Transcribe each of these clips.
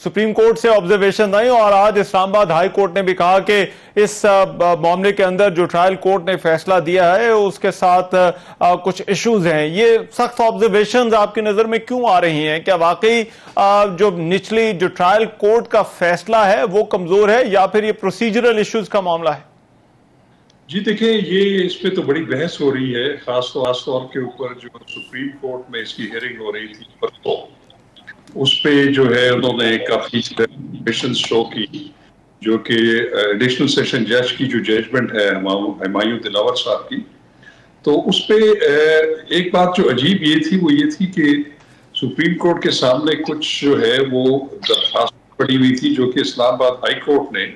Supreme court से observation I और आज इस्लामाबाद हाई कोर्ट ने भी कहा कि इस मामले के अंदर जो ट्रायल कोर्ट ने फैसला दिया है उसके साथ कुछ इश्यूज हैं। ये सख्त ऑब्जर्वेशंस आपकी नजर में क्यों आ रही हैं? क्या वाकई जो निचली जो ट्रायल कोर्ट का फैसला है वो कमजोर है या फिर ये प्रोसीजरल इश्यूज का मामला है? जी देखिए, ये इस पे तो बड़ी बहस हो रही है, खास तौर के ऊपर जो सुप्रीम कोर्ट में इसकी हियरिंग हो रही थी परसों, उस पे जो है उन्होंने काफी क्वेश्चन शो की, जो कि एडिशनल सेशन जज की जो जजमेंट है हुमायूं दिलावर साहब की। तो उस पे एक बात जो अजीब ये थी वो ये थी कि सुप्रीम कोर्ट के सामने कुछ जो है वो दरखास्त पड़ी हुई थी, जो कि इस्लामाबाद हाई कोर्ट ने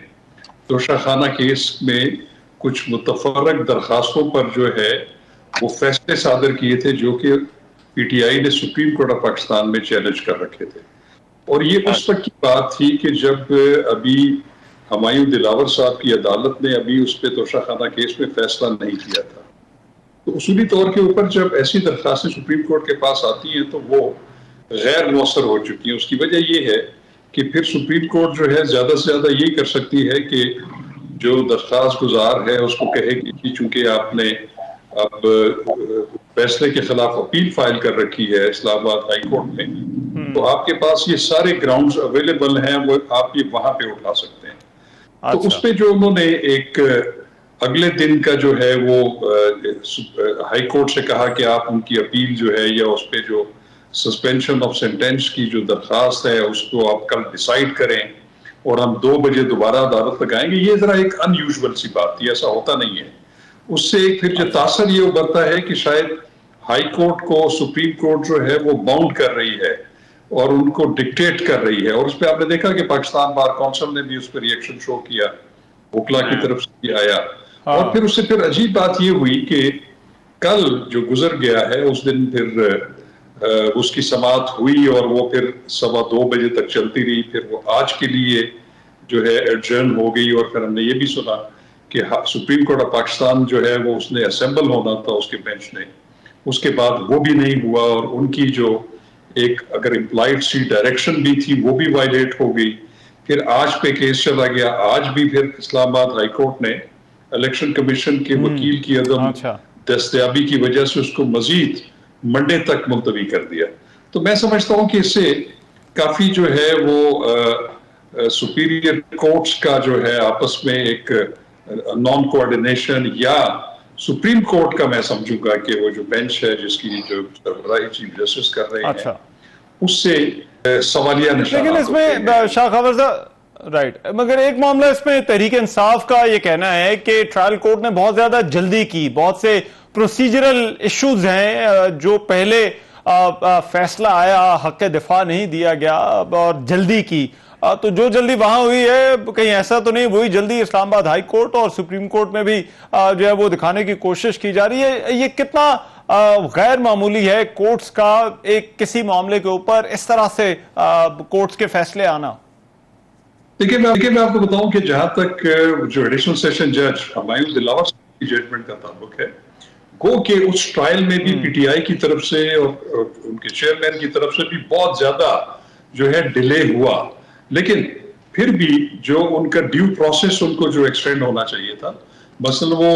तोशाखाना केस में कुछ मुतफर्रक दरखास्तों पर जो है वो फैसले सादर किए थे, जो कि पीटीआई ने सुप्रीम कोर्ट ऑफ पाकिस्तान में चैलेंज कर रखे थे। और ये उस वक्त की बात थी कि जब अभी हुमायूं दिलावर साहब की अदालत ने अभी उस पर तोशाखाना केस में फैसला नहीं किया था। तो उसूली तौर के ऊपर जब ऐसी दरखास्तें सुप्रीम कोर्ट के पास आती हैं तो वो गैर मौसर हो चुकी हैं। उसकी वजह ये है कि फिर सुप्रीम कोर्ट जो है ज्यादा से ज्यादा यही कर सकती है कि जो दरखास्त गुजार है उसको कहे कि चूंकि आपने अब फैसले के खिलाफ अपील फाइल कर रखी है इस्लामाबाद हाई कोर्ट में, तो आपके पास ये सारे ग्राउंड्स अवेलेबल हैं, वो आप ये वहां पे उठा सकते हैं। अच्छा। तो उस पे जो उन्होंने एक अगले दिन का जो है वो हाई कोर्ट से कहा कि आप उनकी अपील जो है या उस पे जो सस्पेंशन ऑफ सेंटेंस की जो दरखास्त है उसको आप कल डिसाइड करें और हम 2 बजे दोबारा अदालत लगाएंगे। ये जरा एक अनयूजुअल सी बात थी, ऐसा होता नहीं है। उससे एक फिर जो तासर ये उभरता है कि शायद हाई कोर्ट को सुप्रीम कोर्ट जो है वो बाउंड कर रही है और उनको डिक्टेट कर रही है। और उस पर आपने देखा कि पाकिस्तान बार काउंसिल ने भी उस पर रिएक्शन शो किया, वकला की तरफ से भी आया। और फिर उससे फिर अजीब बात ये हुई कि कल जो गुजर गया है उस दिन फिर उसकी समाअत हुई और वो फिर 2:15 बजे तक चलती रही। फिर वो आज के लिए जो है एडजर्न हो गई और फिर हमने ये भी सुना कि सुप्रीम कोर्ट ऑफ पाकिस्तान जो है वो उसने असेंबल होना था उसके बेंच ने, उसके बाद वो भी नहीं हुआ और उनकी जो एक अगर इम्प्लाइड सी डायरेक्शन भी थी वो भी वायलेट हो गई। फिर आज पे केस चला गया, आज भी फिर इस्लामाबाद हाई कोर्ट ने इलेक्शन कमीशन के वकील की अदम दस्तयाबी की वजह से उसको मजीद मंडे तक मुलतवी कर दिया। तो मैं समझता हूं कि इससे काफी जो है वो सुपीरियर कोर्ट्स का जो है आपस में एक नॉन कोऑर्डिनेशन, या सुप्रीम कोर्ट का मैं समझूंगा कि वो जो बेंच है जिसकी जो सरबराही चीफ जस्टिस कर रहे हैं उससे सवालिया निशान। लेकिन इसमें शाह खबरदा राइट, मगर एक मामला इसमें तहरीक इंसाफ का ये कहना है कि ट्रायल कोर्ट ने बहुत ज्यादा जल्दी की, बहुत से प्रोसीजरल इश्यूज हैं जो पहले फैसला आया हक दिफा नहीं दिया गया और जल्दी की। तो जो जल्दी वहां हुई है कहीं ऐसा तो नहीं वही जल्दी इस्लामाबाद हाई कोर्ट और सुप्रीम कोर्ट में भी जो है वो दिखाने की कोशिश की जा रही है? ये कितना गैर मामूली है कोर्ट्स का एक किसी मामले के ऊपर इस तरह से कोर्ट्स के फैसले आना? देखिए मैं आपको बताऊं कि जहां तक जो एडिशनल सेशन जज हुमायूं दिलावर की जजमेंट का ताल्लुक है, गो के उस ट्रायल में भी पीटीआई की तरफ से और उनके चेयरमैन की तरफ से भी बहुत ज्यादा जो है डिले हुआ, लेकिन फिर भी जो उनका ड्यू प्रोसेस उनको जो एक्सटेंड होना चाहिए था, मसलन वो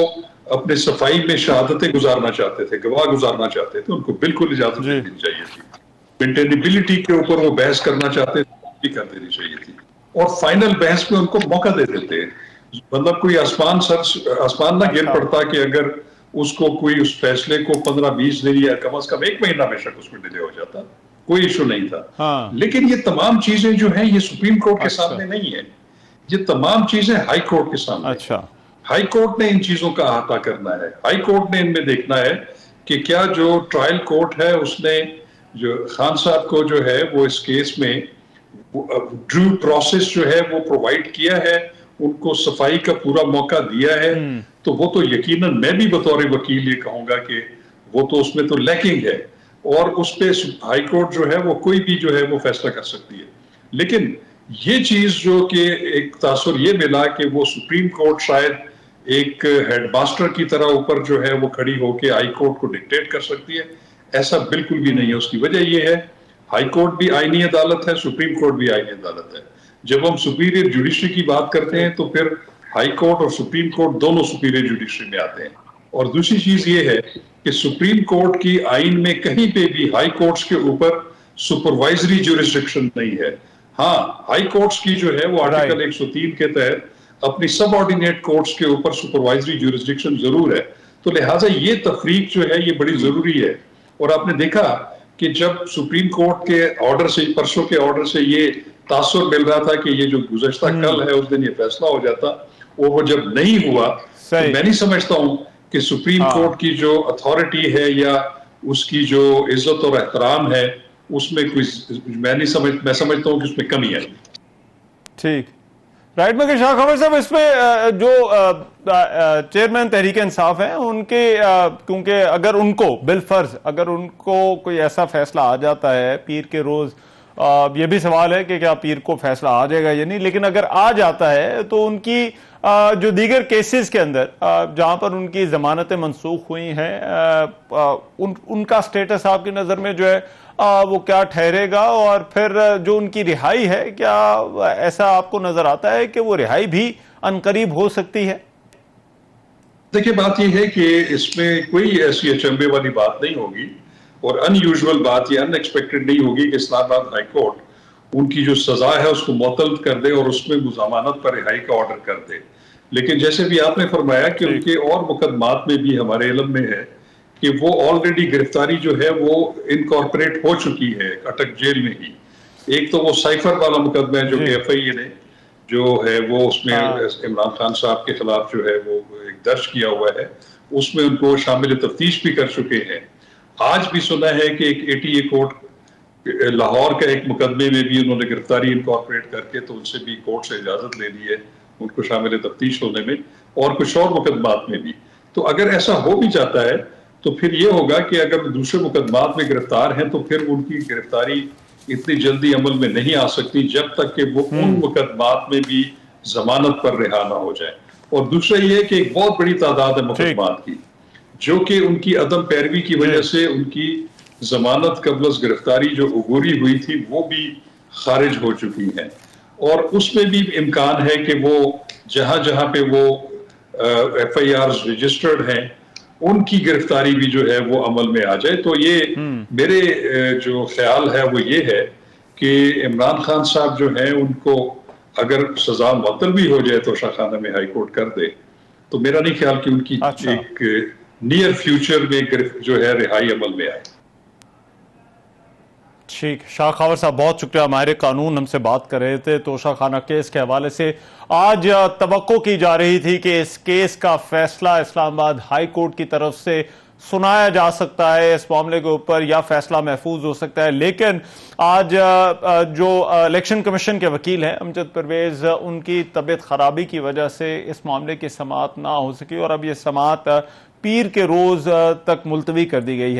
अपने सफाई में शहादतें गुजारना चाहते थे, गवाह गुजारना चाहते थे, उनको बिल्कुल इजाजत देनी चाहिए थी। मेंटेनेबिलिटी के ऊपर वो बहस करना चाहते थे, भी कर देनी चाहिए थी और फाइनल बहस में उनको मौका दे देते। मतलब कोई आसमान ना गिर पड़ता कि अगर उसको कोई उस फैसले को 15-20 दिन या कम से कम 1 महीना में शक उसमें डिले हो जाता, कोई इशू नहीं था। लेकिन ये तमाम चीजें जो हैं ये सुप्रीम कोर्ट के सामने नहीं है, ये तमाम चीजें हाई कोर्ट के सामने। हाई कोर्ट ने इन चीजों का अहाता करना है, हाई कोर्ट ने इनमें देखना है कि क्या जो ट्रायल कोर्ट है उसने जो खान साहब को जो है वो इस केस में ड्यू प्रोसेस जो है वो प्रोवाइड किया है, उनको सफाई का पूरा मौका दिया है। तो वो तो यकीनन मैं भी बतौर वकील ये कहूंगा कि वो तो उसमें तो लैकिंग है और उस पे हाई कोर्ट जो है वो कोई भी जो है वो फैसला कर सकती है। लेकिन ये चीज जो कि एक तासुर ये मिला कि वो सुप्रीम कोर्ट शायद एक हेडमास्टर की तरह ऊपर जो है वो खड़ी होकर हाई कोर्ट को डिक्टेट कर सकती है, ऐसा बिल्कुल भी नहीं है। उसकी वजह ये है हाई कोर्ट भी आईनी अदालत है, सुप्रीम कोर्ट भी आईनी अदालत है। जब हम सुपीरियर जुडिशरी की बात करते हैं तो फिर हाई कोर्ट और सुप्रीम कोर्ट दोनों सुपीरियर जुडिशरी में आते हैं। और दूसरी चीज ये है कि सुप्रीम कोर्ट की आइन में कहीं पे भी हाई कोर्ट्स के ऊपर सुपरवाइजरी ज्यूरिसडिक्शन नहीं है। हाँ, हाई कोर्ट्स की जो है वो आर्टिकल 103 के तहत अपनी सब ऑर्डिनेट कोर्ट्स के ऊपर सुपरवाइजरी ज्यूरिसडिक्शन जरूर है। तो लिहाजा ये तफरीक जो है ये बड़ी जरूरी है। और आपने देखा कि जब सुप्रीम कोर्ट के ऑर्डर से, परसों के ऑर्डर से ये तासुर मिल रहा था कि ये जो गुज़श्ता कल है उस दिन ये फैसला हो जाता, वो जब नहीं हुआ तो मैं नहीं समझता हूं कि सुप्रीम कोर्ट की जो अथॉरिटी है या उसकी जो इज्जत और एहतराम है उसमें कोई मैं समझता हूं कि उसमें कमी है। ठीक, राइट। मगर शाह खबर साहब, इसमें जो चेयरमैन तहरीक इंसाफ हैं उनके, क्योंकि अगर उनको बिलफर्ज अगर उनको कोई ऐसा फैसला आ जाता है पीर के रोज, ये भी सवाल है कि क्या पीर को फैसला आ जाएगा या नहीं, लेकिन अगर आ जाता है तो उनकी जो दीगर केसेस के अंदर जहां पर उनकी जमानतें मनसूख हुई हैं, उनका स्टेटस आपकी नजर में जो है वो क्या ठहरेगा? और फिर जो उनकी रिहाई है, क्या ऐसा आपको नजर आता है कि वो रिहाई भी अनकरीब हो सकती है? देखिए, बात यह है कि इसमें कोई ऐसी अचंभे वाली बात नहीं होगी और अनयूजुअल बात या अनएक्सपेक्टेड नहीं होगी कि इस्लामाबाद हाई कोर्ट उनकी जो सजा है उसको मुअत्तल कर दे और उसमें मुज़ामनत पर रिहाई का ऑर्डर कर दे। लेकिन जैसे भी आपने फरमाया कि उनके और मुकदमात में भी हमारे इल्म में है कि वो ऑलरेडी गिरफ्तारी जो है वो इनकॉर्पोरेट हो चुकी है अटक जेल में ही। एक तो वो साइफर वाला मुकदमा है जो कि FIA ने जो है वो उसमें इमरान खान साहब के खिलाफ जो है वो एक दर्ज किया हुआ है, उसमें उनको शामिल तफ्तीश भी कर चुके हैं। आज भी सुना है कि एक ATA कोर्ट लाहौर का एक मुकदमे में भी उन्होंने गिरफ्तारी इनकॉर्पोरेट करके तो उनसे भी कोर्ट से इजाजत ले ली है उनको शामिल तफ्तीश होने में, और कुछ और मुकदमात में भी। तो अगर ऐसा हो भी जाता है तो फिर ये होगा कि अगर दूसरे मुकदमात में गिरफ्तार हैं तो फिर उनकी गिरफ्तारी इतनी जल्दी अमल में नहीं आ सकती जब तक कि वो उन मुकदमात में भी जमानत पर रिहा ना हो जाए। और दूसरा ये है कि एक बहुत बड़ी तादाद है मुकदमात की जो कि उनकी अदम पैरवी की वजह से उनकी जमानत कबल गिरफ्तारी जो उगूरी हुई थी वो भी खारिज हो चुकी है। और उसमें भी इम्कान है कि वो जहां जहां पे वो FIRs रजिस्टर्ड हैं उनकी गिरफ्तारी भी जो है वो अमल में आ जाए। तो ये मेरे जो ख्याल है वो ये है कि इमरान खान साहब जो हैं उनको अगर सजा मुअत्तल भी हो जाए तो शाखाना में हाई कोर्ट कर दे तो मेरा नहीं ख्याल कि उनकी एक नियर फ्यूचर में जो है रिहाई अमल में आए। ठीक, शाह खबर साहब बहुत शुक्रिया। माहिर कानून हमसे बात कर रहे थे तोशा खाना केस के हवाले से। आज तवक्को की जा रही थी कि इस केस का फैसला इस्लामाबाद हाई कोर्ट की तरफ से सुनाया जा सकता है इस मामले के ऊपर, या फैसला महफूज हो सकता है, लेकिन आज जो इलेक्शन कमीशन के वकील हैं अमजद परवेज, उनकी तबीयत खराबी की वजह से इस मामले की समाअत ना हो सकी और अब ये समाअत पीर के रोज तक मुलतवी कर दी गई है।